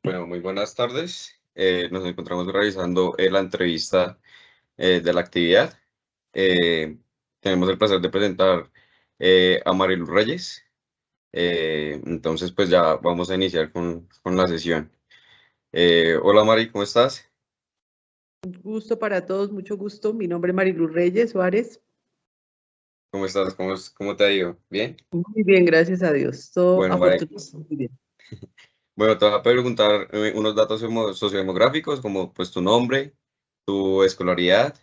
Bueno, muy buenas tardes. Nos encontramos realizando la entrevista de la actividad. Eh, Tenemos el placer de presentar a Marilu Reyes. Entonces, pues ya vamos a iniciar con la sesión. Hola Mari, ¿cómo estás? Gusto para todos, mucho gusto. Mi nombre es Mariluz Reyes Suárez. ¿Cómo estás? ¿Cómo te ha ido? ¿Bien? Muy bien, gracias a Dios. Todo Bueno, Mari, afortunadamente muy bien. bueno, te voy a preguntar unos datos sociodemográficos como pues tu nombre, tu escolaridad,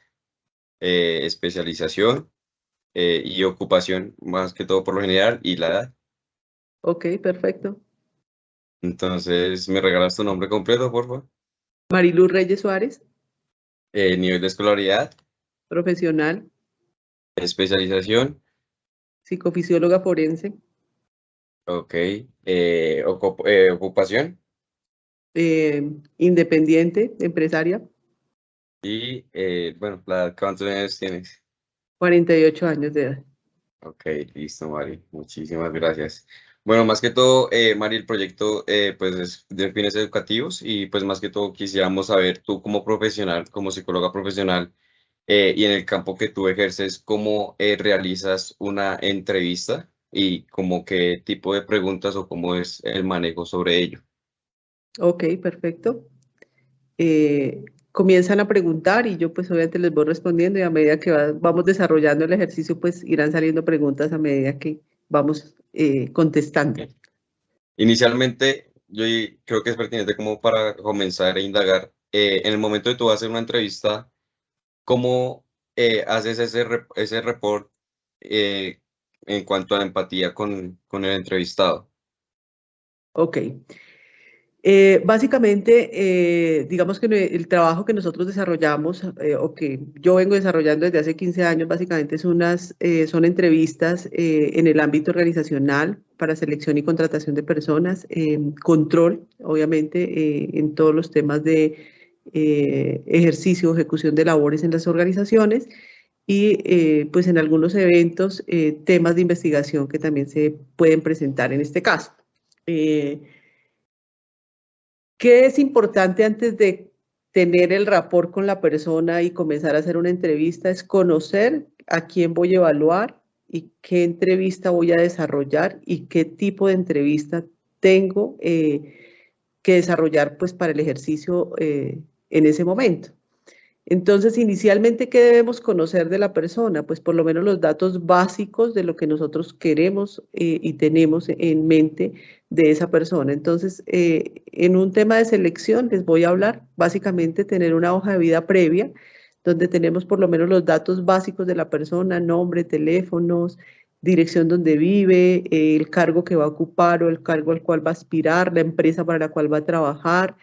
especialización y ocupación, más que todo por lo general, y la edad. Ok, perfecto. Entonces, ¿me regalas tu nombre completo, por favor? Mariluz Reyes Suárez, Nivel de escolaridad, profesional, especialización, psicofisióloga forense, ok. Ocupación independiente, empresaria, y, bueno, ¿cuántos años tienes? 48 años de edad. Ok, listo, Mari. Muchísimas gracias. Bueno, más que todo, Mari, el proyecto pues es de fines educativos y pues más que todo quisiéramos saber tú como profesional, como psicóloga profesional, y en el campo que tú ejerces, ¿cómo realizas una entrevista y como qué tipo de preguntas o cómo es el manejo sobre ello? Ok, perfecto. Comienzan a preguntar y yo pues obviamente les voy respondiendo y a medida que vamos desarrollando el ejercicio pues irán saliendo preguntas a medida que vamos contestando. Ok. Inicialmente, creo que es pertinente como para comenzar a indagar, en el momento de tú hacer una entrevista, ¿cómo haces ese report eh, en cuanto a la empatía con el entrevistado? Ok. Básicamente, digamos que el trabajo que nosotros desarrollamos o que yo vengo desarrollando desde hace 15 años, básicamente son entrevistas en el ámbito organizacional para selección y contratación de personas, control, obviamente, en todos los temas de ejercicio o ejecución de labores en las organizaciones y pues en algunos eventos, temas de investigación que también se pueden presentar en este caso. Eh, ¿Qué es importante antes de tener el rapport con la persona y comenzar a hacer una entrevista? Es conocer a quién voy a evaluar y qué entrevista voy a desarrollar y qué tipo de entrevista tengo que desarrollar pues para el ejercicio en ese momento. Entonces, inicialmente, ¿qué debemos conocer de la persona? Pues por lo menos los datos básicos de lo que nosotros queremos y tenemos en mente de esa persona. Entonces, en un tema de selección les voy a hablar, básicamente tener una hoja de vida previa, donde tenemos por lo menos los datos básicos de la persona, nombre, teléfonos, dirección donde vive, el cargo que va a ocupar o el cargo al cual va a aspirar, la empresa para la cual va a trabajar,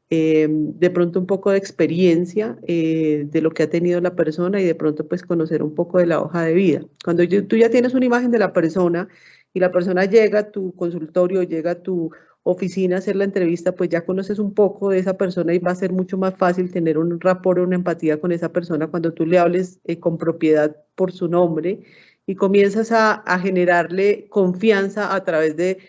de pronto un poco de experiencia de lo que ha tenido la persona y de pronto pues conocer un poco de la hoja de vida. Cuando tú ya tienes una imagen de la persona y la persona llega a tu consultorio, llega a tu oficina a hacer la entrevista, pues ya conoces un poco de esa persona y va a ser mucho más fácil tener un rapport o una empatía con esa persona cuando tú le hables con propiedad por su nombre y comienzas a generarle confianza a través de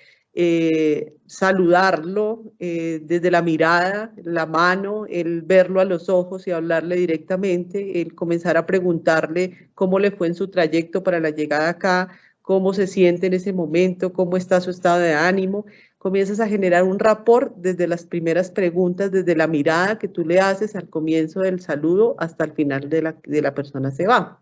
saludarlo desde la mirada, la mano, el verlo a los ojos y hablarle directamente, el comenzar a preguntarle cómo le fue en su trayecto para la llegada acá, cómo se siente en ese momento, cómo está su estado de ánimo. Comienzas a generar un rapport desde las primeras preguntas, desde la mirada que tú le haces al comienzo del saludo hasta el final de la persona se va.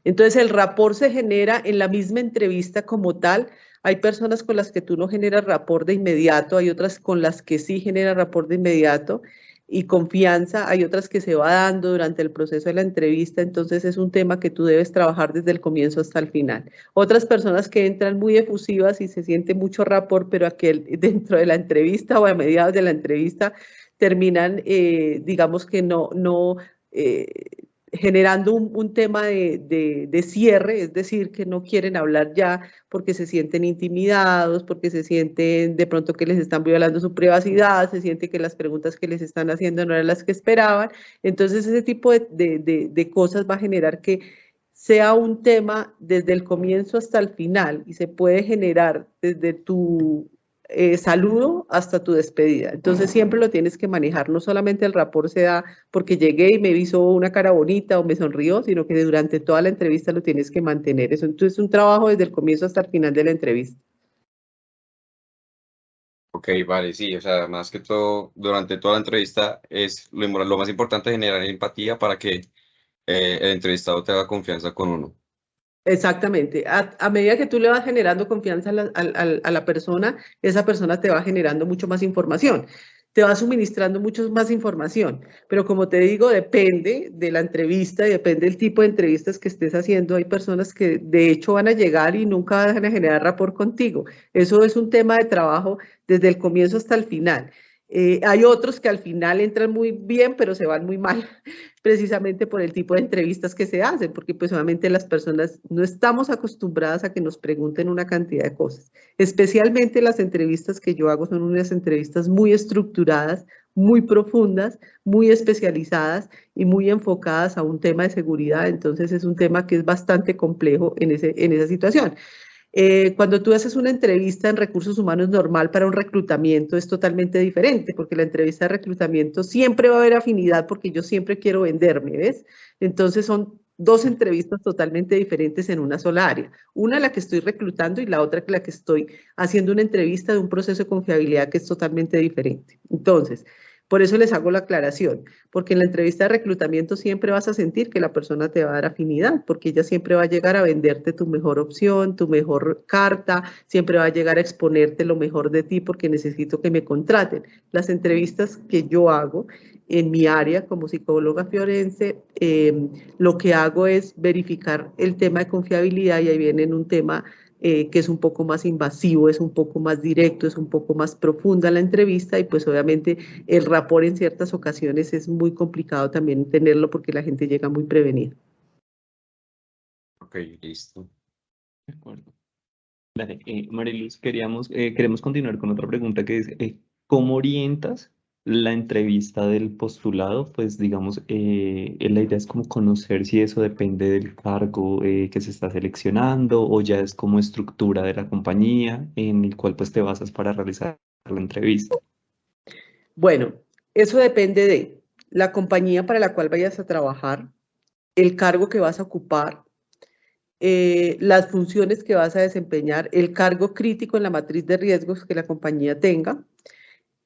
Entonces el rapport se genera en la misma entrevista como tal. Hay personas con las que tú no generas rapport de inmediato, hay otras con las que sí generas rapport de inmediato y confianza, hay otras que se va dando durante el proceso de la entrevista, entonces es un tema que tú debes trabajar desde el comienzo hasta el final. Otras personas que entran muy efusivas y se siente mucho rapport, pero aquel dentro de la entrevista o a mediados de la entrevista terminan, digamos que no eh, generando un tema de cierre, es decir, que no quieren hablar ya porque se sienten intimidados, porque se sienten de pronto que les están violando su privacidad, se siente que las preguntas que les están haciendo no eran las que esperaban. Entonces, ese tipo de cosas va a generar que sea un tema desde el comienzo hasta el final y se puede generar desde tu saludo hasta tu despedida. Entonces siempre lo tienes que manejar, no solamente el rapport se da porque llegué y me hizo una cara bonita o me sonrió, sino que durante toda la entrevista lo tienes que mantener. Eso entonces es un trabajo desde el comienzo hasta el final de la entrevista. Ok, vale, sí, o sea, más que todo, durante toda la entrevista es lo más importante generar empatía para que el entrevistado tenga confianza con uno. Exactamente. A medida que tú le vas generando confianza a la persona, esa persona te va generando mucho más información, te va suministrando mucho más información. Pero como te digo, depende de la entrevista y depende del tipo de entrevistas que estés haciendo. Hay personas que de hecho van a llegar y nunca van a generar rapport contigo. Eso es un tema de trabajo desde el comienzo hasta el final. Hay otros que al final entran muy bien, pero se van muy mal, precisamente por el tipo de entrevistas que se hacen, porque pues obviamente las personas no estamos acostumbradas a que nos pregunten una cantidad de cosas. Especialmente las entrevistas que yo hago son unas entrevistas muy estructuradas, muy profundas, muy especializadas y muy enfocadas a un tema de seguridad. Entonces es un tema que es bastante complejo en esa situación. Cuando tú haces una entrevista en recursos humanos normal para un reclutamiento es totalmente diferente, porque la entrevista de reclutamiento siempre va a haber afinidad porque yo siempre quiero venderme, ¿ves? Entonces son dos entrevistas totalmente diferentes en una sola área. Una la que estoy reclutando y la otra la que estoy haciendo una entrevista de un proceso de confiabilidad que es totalmente diferente. Entonces, por eso les hago la aclaración, porque en la entrevista de reclutamiento siempre vas a sentir que la persona te va a dar afinidad, porque ella siempre va a llegar a venderte tu mejor opción, tu mejor carta, siempre va a llegar a exponerte lo mejor de ti porque necesito que me contraten. Las entrevistas que yo hago en mi área como psicóloga forense, lo que hago es verificar el tema de confiabilidad y ahí viene en un tema que es un poco más invasivo, es un poco más directo, es un poco más profunda la entrevista y pues obviamente el rapport en ciertas ocasiones es muy complicado también tenerlo porque la gente llega muy prevenida. Ok, listo. De acuerdo. Dale, Mariluz, queremos continuar con otra pregunta que es, ¿cómo orientas la entrevista del postulado? Pues digamos, la idea es como conocer si eso depende del cargo que se está seleccionando o ya es como estructura de la compañía en el cual pues te basas para realizar la entrevista. Bueno, eso depende de la compañía para la cual vayas a trabajar, el cargo que vas a ocupar, las funciones que vas a desempeñar, el cargo crítico en la matriz de riesgos que la compañía tenga,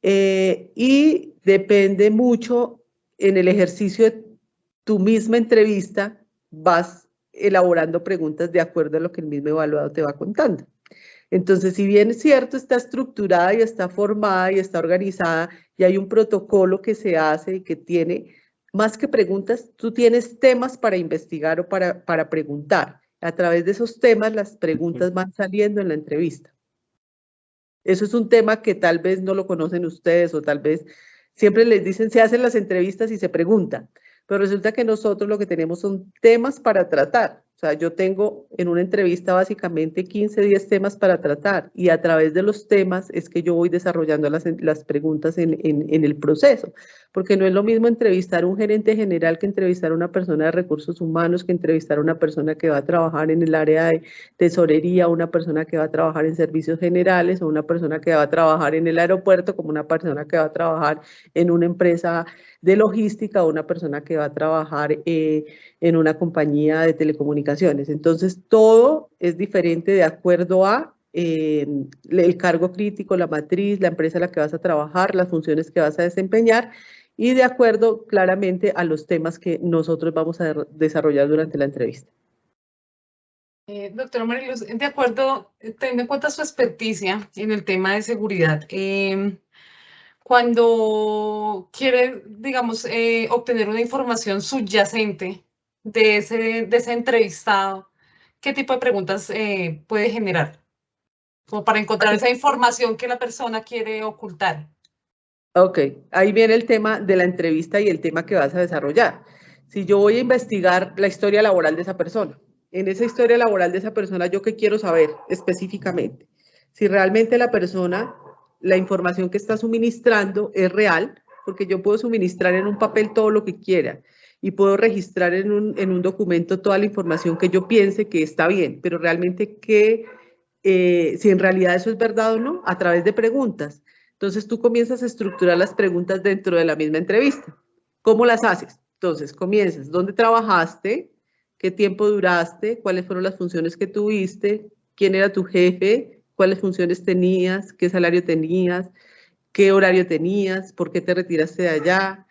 y depende mucho en el ejercicio de tu misma entrevista, vas elaborando preguntas de acuerdo a lo que el mismo evaluado te va contando. Entonces, si bien es cierto, está estructurada y está formada y está organizada y hay un protocolo que se hace y que tiene, más que preguntas, tú tienes temas para investigar o para preguntar. A través de esos temas, las preguntas van saliendo en la entrevista. Eso es un tema que tal vez no lo conocen ustedes o tal vez siempre les dicen, se hacen las entrevistas y se pregunta, pero resulta que nosotros lo que tenemos son temas para tratar. O sea, yo tengo en una entrevista básicamente 15, 10 temas para tratar y a través de los temas es que yo voy desarrollando las preguntas en el proceso, porque no es lo mismo entrevistar a un gerente general que entrevistar a una persona de recursos humanos, que entrevistar a una persona que va a trabajar en el área de tesorería, una persona que va a trabajar en servicios generales o una persona que va a trabajar en el aeropuerto, como una persona que va a trabajar en una empresa de logística o una persona que va a trabajar en una compañía de telecomunicaciones. Entonces, todo es diferente de acuerdo a el cargo crítico, la matriz, la empresa en la que vas a trabajar, las funciones que vas a desempeñar y de acuerdo claramente a los temas que nosotros vamos a desarrollar durante la entrevista. Doctora Mariluz, de acuerdo, teniendo en cuenta su experticia en el tema de seguridad, cuando quiere, digamos, obtener una información subyacente de ese entrevistado, ¿qué tipo de preguntas puede generar? Como para encontrar esa información que la persona quiere ocultar. Ok, ahí viene el tema de la entrevista y el tema que vas a desarrollar. Si yo voy a investigar la historia laboral de esa persona, en esa historia laboral de esa persona, ¿yo qué quiero saber específicamente? Si realmente la persona, la información que está suministrando es real, porque yo puedo suministrar en un papel todo lo que quiera y puedo registrar en un documento toda la información que yo piense que está bien, pero realmente qué si en realidad eso es verdad o no, a través de preguntas. Entonces tú comienzas a estructurar las preguntas dentro de la misma entrevista. ¿Cómo las haces? Entonces comienzas, ¿dónde trabajaste? ¿Qué tiempo duraste? ¿Cuáles fueron las funciones que tuviste? ¿Quién era tu jefe? ¿Cuáles funciones tenías? ¿Qué salario tenías? ¿Qué horario tenías? ¿Por qué te retiraste de allá?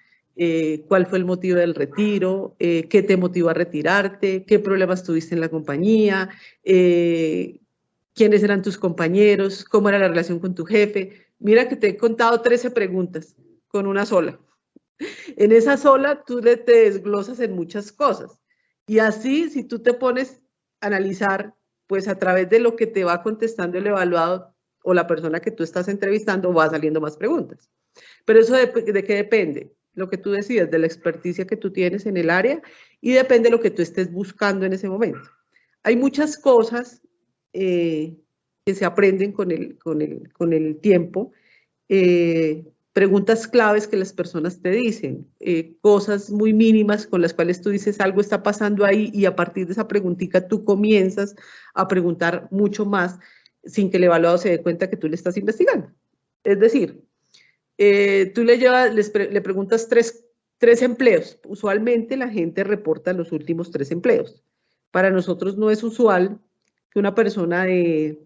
¿Cuál fue el motivo del retiro? ¿Qué te motivó a retirarte? ¿Qué problemas tuviste en la compañía? ¿Quiénes eran tus compañeros? ¿Cómo era la relación con tu jefe? Mira que te he contado 13 preguntas con una sola. En esa sola tú te desglosas en muchas cosas. Y así, si tú te pones a analizar, pues a través de lo que te va contestando el evaluado o la persona que tú estás entrevistando, va saliendo más preguntas. Pero eso de qué depende, lo que tú decides, de la experticia que tú tienes en el área y depende de lo que tú estés buscando en ese momento. Hay muchas cosas que se aprenden con el tiempo, preguntas claves que las personas te dicen, cosas muy mínimas con las cuales tú dices algo está pasando ahí y a partir de esa preguntita tú comienzas a preguntar mucho más sin que el evaluado se dé cuenta que tú le estás investigando. Es decir, tú le preguntas tres empleos. Usualmente la gente reporta los últimos 3 empleos. Para nosotros no es usual que una persona de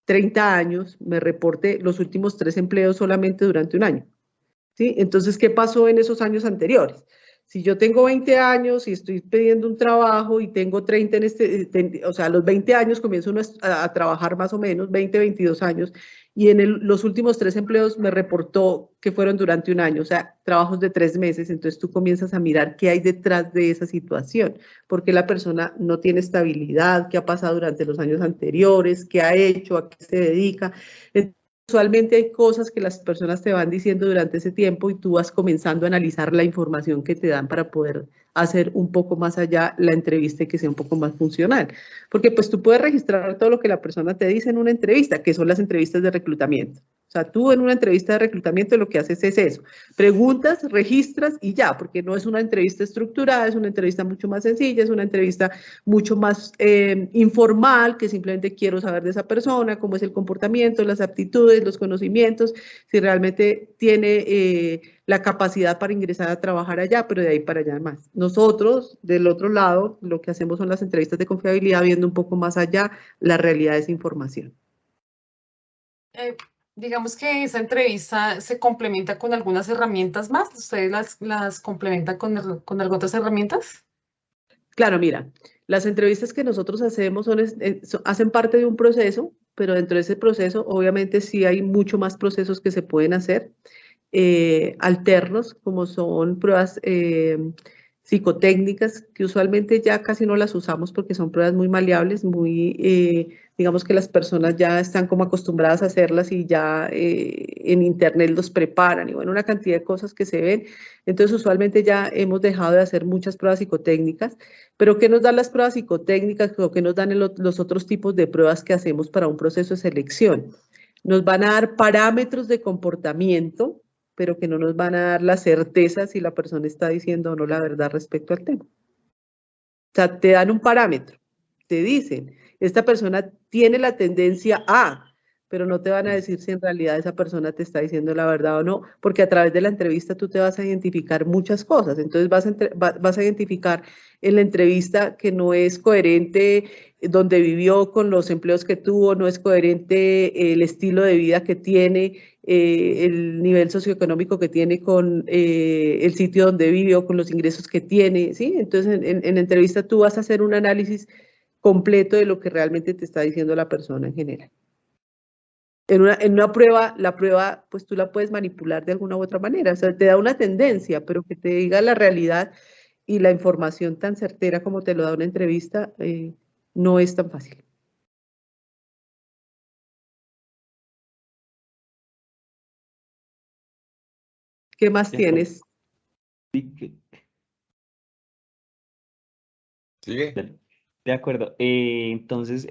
30 años me reporte los últimos 3 empleos solamente durante un año. ¿Sí? Entonces, ¿qué pasó en esos años anteriores? Si yo tengo 20 años y estoy pidiendo un trabajo y tengo 30 o sea, a los 20 años comienzo uno a trabajar más o menos, 20, 22 años, y en los últimos 3 empleos me reportó que fueron durante un año, o sea, trabajos de 3 meses, entonces tú comienzas a mirar qué hay detrás de esa situación, porque la persona no tiene estabilidad, qué ha pasado durante los años anteriores, qué ha hecho, a qué se dedica. Usualmente hay cosas que las personas te van diciendo durante ese tiempo y tú vas comenzando a analizar la información que te dan para poder hacer un poco más allá la entrevista y que sea un poco más funcional. Porque pues tú puedes registrar todo lo que la persona te dice en una entrevista, que son las entrevistas de reclutamiento. O sea, tú en una entrevista de reclutamiento lo que haces es eso, preguntas, registras y ya, porque no es una entrevista estructurada, es una entrevista mucho más sencilla, es una entrevista mucho más informal, que simplemente quiero saber de esa persona, cómo es el comportamiento, las aptitudes, los conocimientos, si realmente tiene la capacidad para ingresar a trabajar allá, pero de ahí para allá más. Nosotros, del otro lado, lo que hacemos son las entrevistas de confiabilidad, viendo un poco más allá la realidad de esa información. Digamos que esa entrevista se complementa con algunas herramientas más. ¿Ustedes las complementan con algunas otras herramientas? Claro, mira, las entrevistas que nosotros hacemos hacen parte de un proceso, pero dentro de ese proceso, obviamente, sí hay mucho más procesos que se pueden hacer, alternos, como son pruebas psicotécnicas, que usualmente ya casi no las usamos porque son pruebas muy maleables, digamos que las personas ya están como acostumbradas a hacerlas y ya en internet los preparan y bueno, una cantidad de cosas que se ven. Entonces, usualmente ya hemos dejado de hacer muchas pruebas psicotécnicas, pero ¿qué nos dan las pruebas psicotécnicas o qué nos dan los otros tipos de pruebas que hacemos para un proceso de selección? Nos van a dar parámetros de comportamiento, pero que no nos van a dar la certeza si la persona está diciendo o no la verdad respecto al tema. O sea, te dan un parámetro, te dicen, esta persona tiene la tendencia a, pero no te van a decir si en realidad esa persona te está diciendo la verdad o no, porque a través de la entrevista tú te vas a identificar muchas cosas. Entonces vas a identificar en la entrevista que no es coherente donde vivió con los empleos que tuvo, no es coherente el estilo de vida que tiene, el nivel socioeconómico que tiene con el sitio donde vivió, con los ingresos que tiene, ¿sí? Entonces, en la entrevista tú vas a hacer un análisis completo de lo que realmente te está diciendo la persona en general. En una prueba, la prueba, pues tú la puedes manipular de alguna u otra manera, o sea, te da una tendencia, pero que te diga la realidad y la información tan certera como te lo da una entrevista, no es tan fácil. ¿Qué más tienes? ¿Sigue? De acuerdo. Entonces,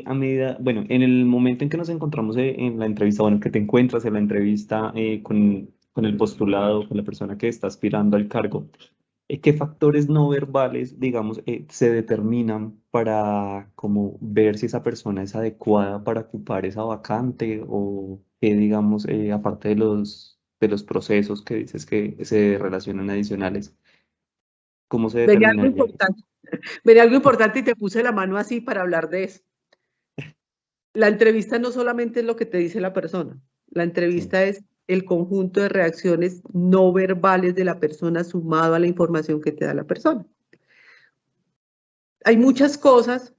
a medida, bueno, en el momento en que nos encontramos en la entrevista, bueno, que te encuentras en la entrevista con el postulado, con la persona que está aspirando al cargo, ¿Qué factores no verbales, digamos, se determinan para como ver si esa persona es adecuada para ocupar esa vacante o que, digamos, aparte de los procesos que dices que se relacionan adicionales, ¿cómo se Venía algo determinaría? importante. Venía algo importante y te puse la mano así para hablar de eso. La entrevista no solamente es lo que te dice la persona, la entrevista es el conjunto de reacciones no verbales de la persona sumado a la información que te da la persona. Hay muchas cosas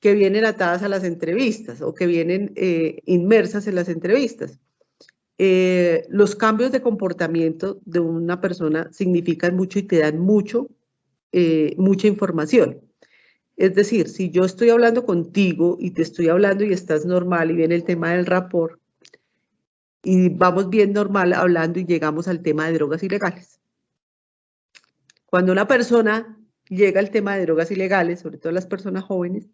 que vienen atadas a las entrevistas o que vienen inmersas en las entrevistas. Los cambios de comportamiento de una persona significan mucho y te dan mucha información. Es decir, si yo estoy hablando contigo y te estoy hablando y estás normal y viene el tema del rapport y vamos bien normal hablando y llegamos al tema de drogas ilegales. Cuando una persona llega al tema de drogas ilegales, sobre todo las personas jóvenes,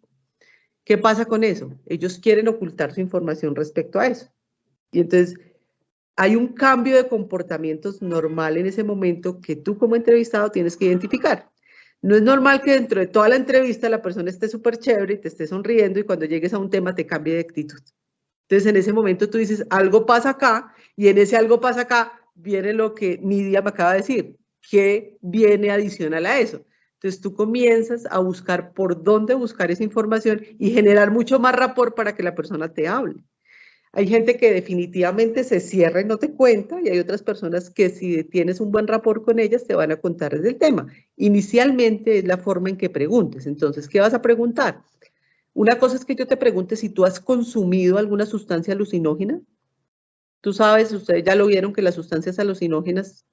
¿qué pasa con eso? Ellos quieren ocultar su información respecto a eso. Y entonces hay un cambio de comportamientos normal en ese momento que tú como entrevistado tienes que identificar. No es normal que dentro de toda la entrevista la persona esté súper chévere y te esté sonriendo y cuando llegues a un tema te cambie de actitud. Entonces en ese momento tú dices, algo pasa acá y en ese algo pasa acá viene lo que Nidia me acaba de decir, ¿qué viene adicional a eso? Entonces tú comienzas a buscar por dónde buscar esa información y generar mucho más rapport para que la persona te hable. Hay gente que definitivamente se cierra y no te cuenta, y hay otras personas que si tienes un buen rapport con ellas te van a contar desde el tema. Inicialmente es la forma en que preguntes. Entonces, ¿qué vas a preguntar? Una cosa es que yo te pregunte si tú has consumido alguna sustancia alucinógena. Tú sabes, ustedes ya lo vieron que las sustancias alucinógenas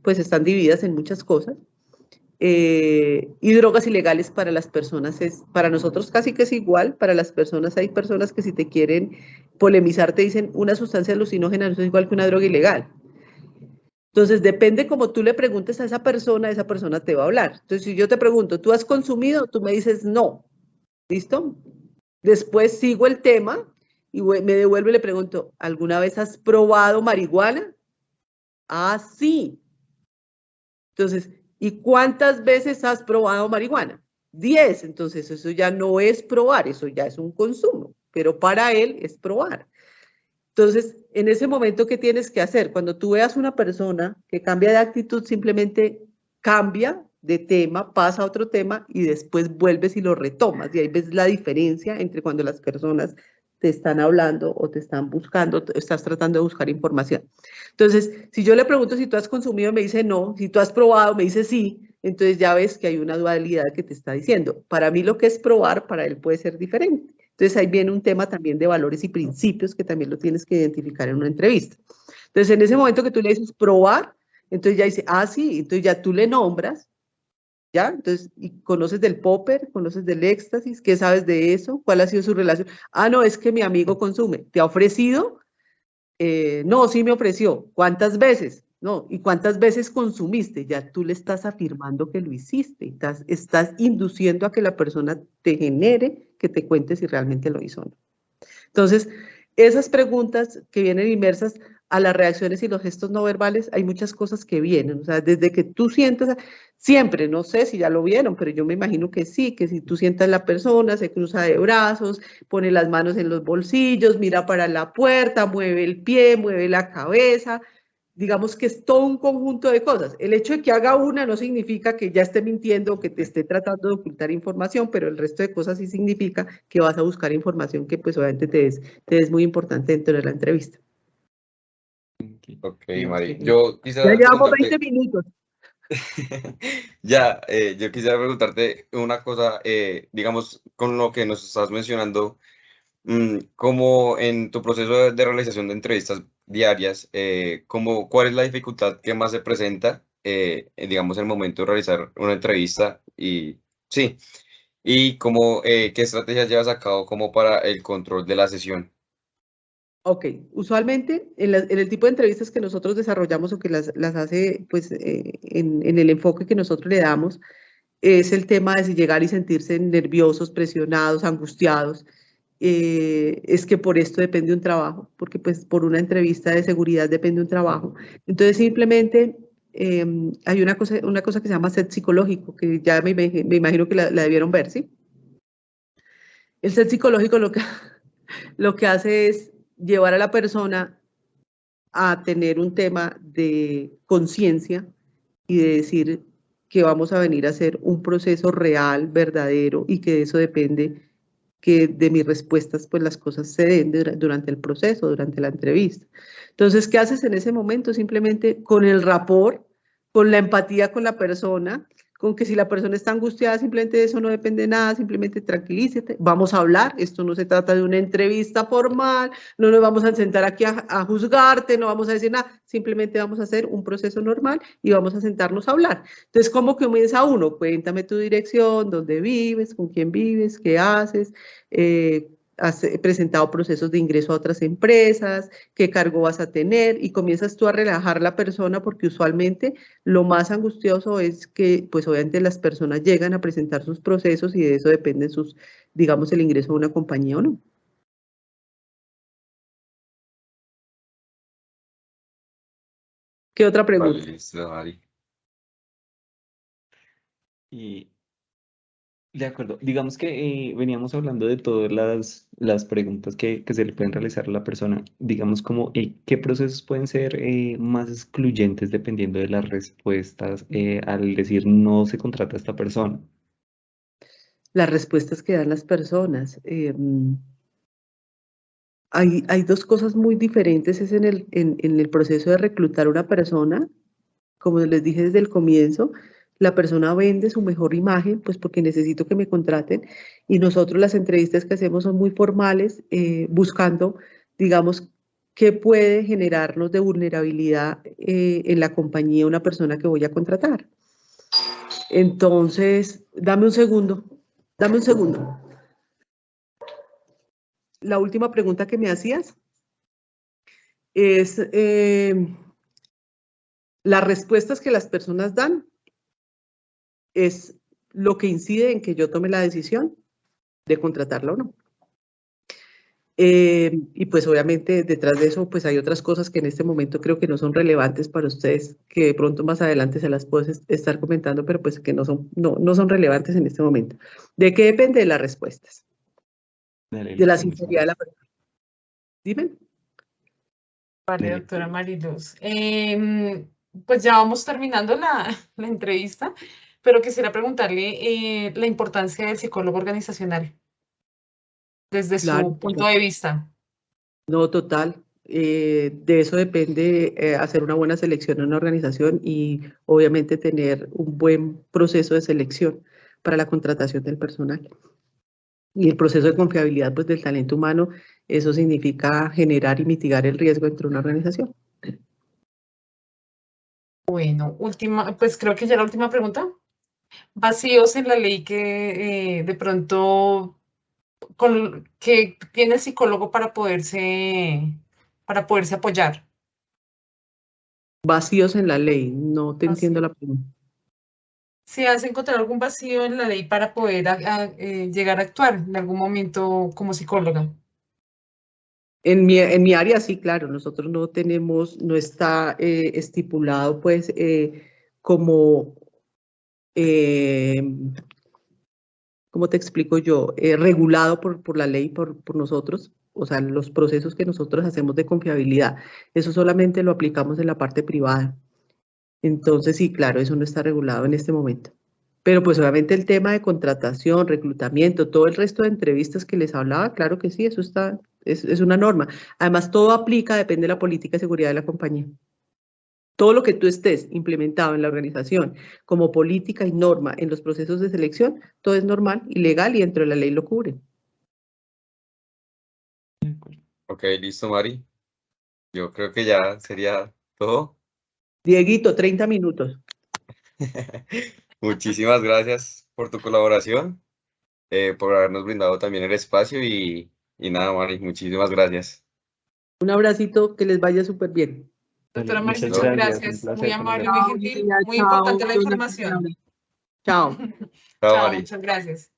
pues están divididas en muchas cosas. Y drogas ilegales para las personas para nosotros casi que es igual, para las personas hay personas que si te quieren polemizar te dicen una sustancia alucinógena no es igual que una droga ilegal. Entonces depende como tú le preguntes a esa persona te va a hablar. Entonces si yo te pregunto, ¿tú has consumido? Tú me dices no, ¿listo? Después sigo el tema y me devuelvo y le pregunto, ¿alguna vez has probado marihuana? Ah, sí. Entonces, ¿y cuántas veces has probado marihuana? 10. Entonces, eso ya no es probar, eso ya es un consumo, pero para él es probar. Entonces, en ese momento, ¿qué tienes que hacer? Cuando tú veas una persona que cambia de actitud, simplemente cambia de tema, pasa a otro tema y después vuelves y lo retomas. Y ahí ves la diferencia entre cuando las personas te están hablando o te están buscando, estás tratando de buscar información. Entonces, si yo le pregunto si tú has consumido, me dice no, si tú has probado, me dice sí, entonces ya ves que hay una dualidad que te está diciendo. Para mí lo que es probar, para él puede ser diferente. Entonces ahí viene un tema también de valores y principios que también lo tienes que identificar en una entrevista. Entonces en ese momento que tú le dices probar, entonces ya dice, ah, sí, entonces ya tú le nombras, ¿ya? Entonces, ¿y conoces del popper? ¿Conoces del éxtasis? ¿Qué sabes de eso? ¿Cuál ha sido su relación? Ah, no, es que mi amigo consume. ¿Te ha ofrecido? No, sí me ofreció. ¿Cuántas veces? No, ¿y cuántas veces consumiste? Ya tú le estás afirmando que lo hiciste, estás induciendo a que la persona te genere, que te cuente si realmente lo hizo o no. Entonces, esas preguntas que vienen inmersas a las reacciones y los gestos no verbales, hay muchas cosas que vienen, o sea, desde que tú sientas, siempre, no sé si ya lo vieron, pero yo me imagino que sí, que si tú sientas la persona, se cruza de brazos, pone las manos en los bolsillos, mira para la puerta, mueve el pie, mueve la cabeza, digamos que es todo un conjunto de cosas. El hecho de que haga una no significa que ya esté mintiendo o que te esté tratando de ocultar información, pero el resto de cosas sí significa que vas a buscar información que pues obviamente te es muy importante dentro de la entrevista. Ok, Mari. Yo quisiera Ya llevamos preguntarte... 20 minutos. Ya, yo quisiera preguntarte una cosa, digamos, con lo que nos estás mencionando, como en tu proceso de realización de entrevistas diarias, ¿cuál es la dificultad que más se presenta, digamos, en el momento de realizar una entrevista? Y sí, y qué estrategias llevas a cabo como para el control de la sesión. Ok, usualmente en el tipo de entrevistas que nosotros desarrollamos o que las hace pues en el enfoque que nosotros le damos, es el tema de si llegar y sentirse nerviosos, presionados, angustiados. Es que por esto depende un trabajo, porque pues por una entrevista de seguridad depende un trabajo. Entonces simplemente hay una cosa que se llama set psicológico, que ya me imagino que la debieron ver, ¿sí? El set psicológico lo que hace es llevar a la persona a tener un tema de conciencia y de decir que vamos a venir a hacer un proceso real, verdadero, y que de eso depende que de mis respuestas, pues las cosas se den durante el proceso, durante la entrevista. Entonces, ¿qué haces en ese momento? Simplemente con el rapport, con la empatía con la persona, con que si la persona está angustiada, simplemente de eso no depende de nada, simplemente tranquilízate, vamos a hablar, esto no se trata de una entrevista formal, no nos vamos a sentar aquí a juzgarte, no vamos a decir nada, simplemente vamos a hacer un proceso normal y vamos a sentarnos a hablar. Entonces, ¿cómo comienza uno? Cuéntame tu dirección, dónde vives, con quién vives, qué haces, has presentado procesos de ingreso a otras empresas, qué cargo vas a tener, y comienzas tú a relajar a la persona, porque usualmente lo más angustioso es que, pues obviamente las personas llegan a presentar sus procesos y de eso dependen sus, digamos, el ingreso a una compañía o no. ¿Qué otra pregunta? Vale, listo, Mari. Y de acuerdo, digamos que veníamos hablando de todas las preguntas que se le pueden realizar a la persona. Digamos como qué procesos pueden ser más excluyentes dependiendo de las respuestas al decir no se contrata a esta persona. Las respuestas que dan las personas. Hay dos cosas muy diferentes, es en el proceso de reclutar a una persona. Como les dije desde el comienzo, la persona vende su mejor imagen, pues porque necesito que me contraten, y nosotros las entrevistas que hacemos son muy formales, buscando, digamos, qué puede generarnos de vulnerabilidad en la compañía una persona que voy a contratar. Entonces, dame un segundo. La última pregunta que me hacías es las respuestas que las personas dan es lo que incide en que yo tome la decisión de contratarla o no. Y pues obviamente detrás de eso pues hay otras cosas que en este momento creo que no son relevantes para ustedes, que de pronto más adelante se las puedo estar comentando, pero pues que no son relevantes en este momento. ¿De qué depende de las respuestas? Dale, De la listo, muchas sinceridad de la gracias. persona. Dime. Vale, Dale. doctora Mariluz. Pues ya vamos terminando la entrevista, pero quisiera preguntarle la importancia del psicólogo organizacional desde Claro, su punto de vista. no, total. De eso depende hacer una buena selección en una organización y obviamente tener un buen proceso de selección para la contratación del personal. Y el proceso de confiabilidad pues, del talento humano, eso significa generar y mitigar el riesgo dentro de una organización. Bueno, pues creo que ya la última pregunta. Vacíos en la ley que de pronto que tiene el psicólogo para poderse apoyar. Vacíos en la ley, no te entiendo Así. la pregunta. ¿Se has encontrado algún vacío en la ley para poder llegar a actuar en algún momento como psicóloga? En mi área sí, claro, nosotros no tenemos, no está estipulado pues como, ¿cómo te explico yo? Regulado por la ley, por nosotros, o sea, los procesos que nosotros hacemos de confiabilidad, eso solamente lo aplicamos en la parte privada. Entonces sí, claro, eso no está regulado en este momento. Pero pues obviamente el tema de contratación, reclutamiento, todo el resto de entrevistas que les hablaba, claro que sí, eso está, es una norma. Además, todo aplica, depende de la política de seguridad de la compañía. Todo lo que tú estés implementado en la organización como política y norma en los procesos de selección, todo es normal y legal y dentro de la ley lo cubre. Ok, listo, Mari. Yo creo que ya sería todo. Dieguito, 30 minutos. Muchísimas gracias por tu colaboración, por habernos brindado también el espacio y nada, Mari, muchísimas gracias. Un abracito, que les vaya súper bien. Doctora Dale, Mariluz, muchas muchas gracias, un gracias. placer Muy amable, conocer. muy gentil, muy importante la información. Chao. Chao, Chao, Mari. muchas gracias.